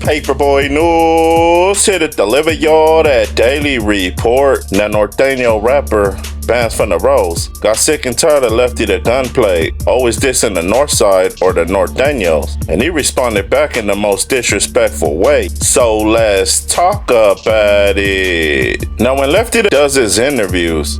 Paperboy News, here to deliver y'all that daily report. Now, Norteno rapper Bands from the Rose got sick and tired of Lefty the Gunplay always dissing the North Side or the Nortenos, and he responded back in the most disrespectful way. So let's talk about it. Now, when Lefty does his interviews,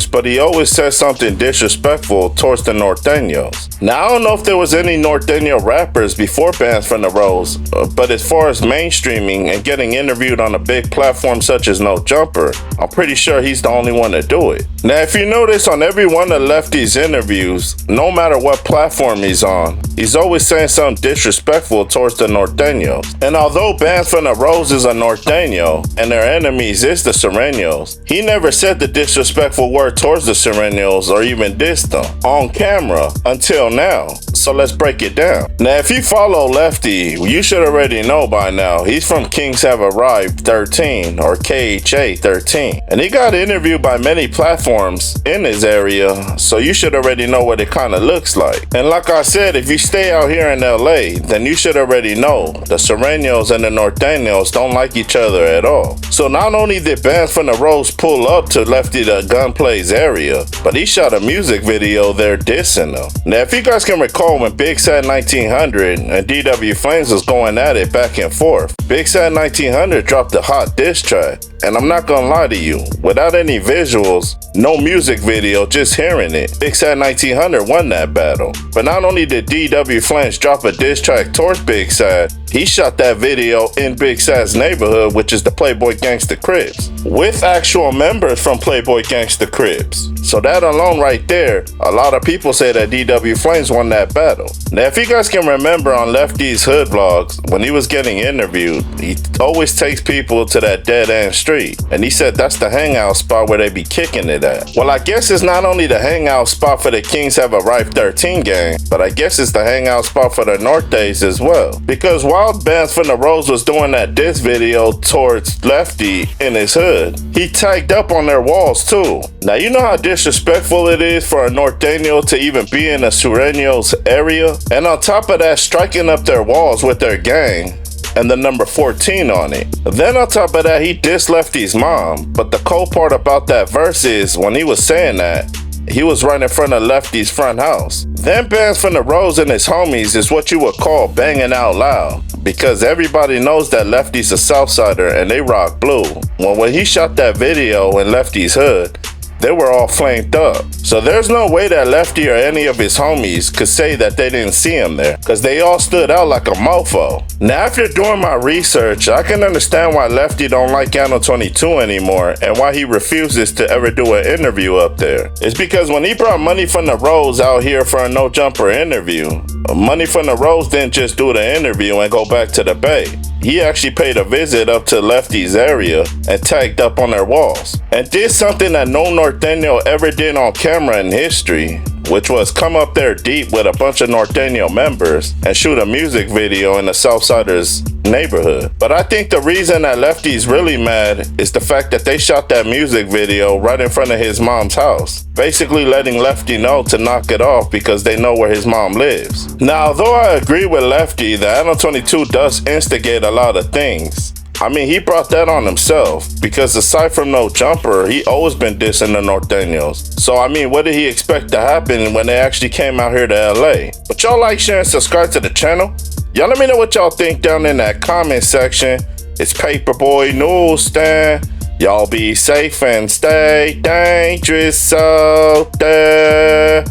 but he always says something disrespectful towards the Nortenos. Now, I don't know if there was any Norteno rappers before Bands from the Rose, but as far as mainstreaming and getting interviewed on a big platform such as No Jumper, I'm pretty sure he's the only one to do it. Now, if you notice on every one of Lefty's interviews, no matter what platform he's on, he's always saying something disrespectful towards the Nortenos. And although Bands from the Rose is a Norteno and their enemies is the Sureños, he never said the disrespectful word towards the Sureños or even dissed them on camera until now. So let's break it down. Now, if you follow Lefty, you should already know by now he's from KHA13 or KHA13, and he got interviewed by many platforms in his area, so you should already know what it kind of looks like. And like I said, if you stay out here in LA, then you should already know the Sureños and the Nortenos don't like each other at all. So not only did Bands from the Rose pull up to Lefty the Gunplays area, but he shot a music video there dissing them. Now, if you guys can recall when Big Sad 1900 and DW Flames was going at it back and forth, Big Sad 1900 dropped a hot diss track. And I'm not gonna lie to you, without any visuals, no music video, just hearing it, Big Sad 1900 won that battle. But not only did DW Flames drop a diss track towards Big Sad, he shot that video in Big Sad's neighborhood, which is the Playboy Gangsta Crips, with actual members from Playboy Gangsta Crips. So that alone right there, a lot of people say that DW Flames won that battle. Now, if you guys can remember on Lefty's Hood vlogs, when he was getting interviewed, he always takes people to that dead end street. And he said that's the hangout spot where they be kicking it at. Well, I guess it's not only the hangout spot for the Kings Have a Rife 13 gang, but I guess it's the hangout spot for the Nortes as well. Because while Bands from the Rose was doing that diss video towards Lefty in his hood, he tagged up on their walls too. Now, you know how disrespectful it is for a Norteno to even be in a Sureños area? And on top of that, striking up their walls with their gang and the number 14 on it. Then on top of that, he dissed Lefty's mom. But the cold part about that verse is, when he was saying that, he was right in front of Lefty's front house. Then Bands from the Rose and his homies is what you would call banging out loud, because everybody knows that Lefty's a Southsider and they rock blue. Well, when he shot that video in Lefty's hood, they were all flamed up. So there's no way that Lefty or any of his homies could say that they didn't see him there, because they all stood out like a mofo. Now, after doing my research, I can understand why Lefty don't like Channel 22 anymore and why he refuses to ever do an interview up there. It's because when he brought Money from the Rose out here for a No Jumper interview, Money from the Rose didn't just do the interview and go back to the Bay. He actually paid a visit up to Lefty's area and tagged up on their walls, and did something that no Norteno ever did on camera in history, which was come up there deep with a bunch of Norteno members and shoot a music video in the Southsiders' neighborhood. But I think the reason that Lefty's really mad is the fact that they shot that music video right in front of his mom's house, basically letting Lefty know to knock it off because they know where his mom lives. Now, although I agree with Lefty that Channel 22 does instigate a lot of things, I mean, he brought that on himself, because aside from No Jumper, he always been dissing the Nortenos. So I mean, what did he expect to happen when they actually came out here to LA? But y'all like, share, and subscribe to the channel. Y'all let me know what y'all think down in that comment section. It's Paperboy Newsstand. Y'all be safe and stay dangerous out there.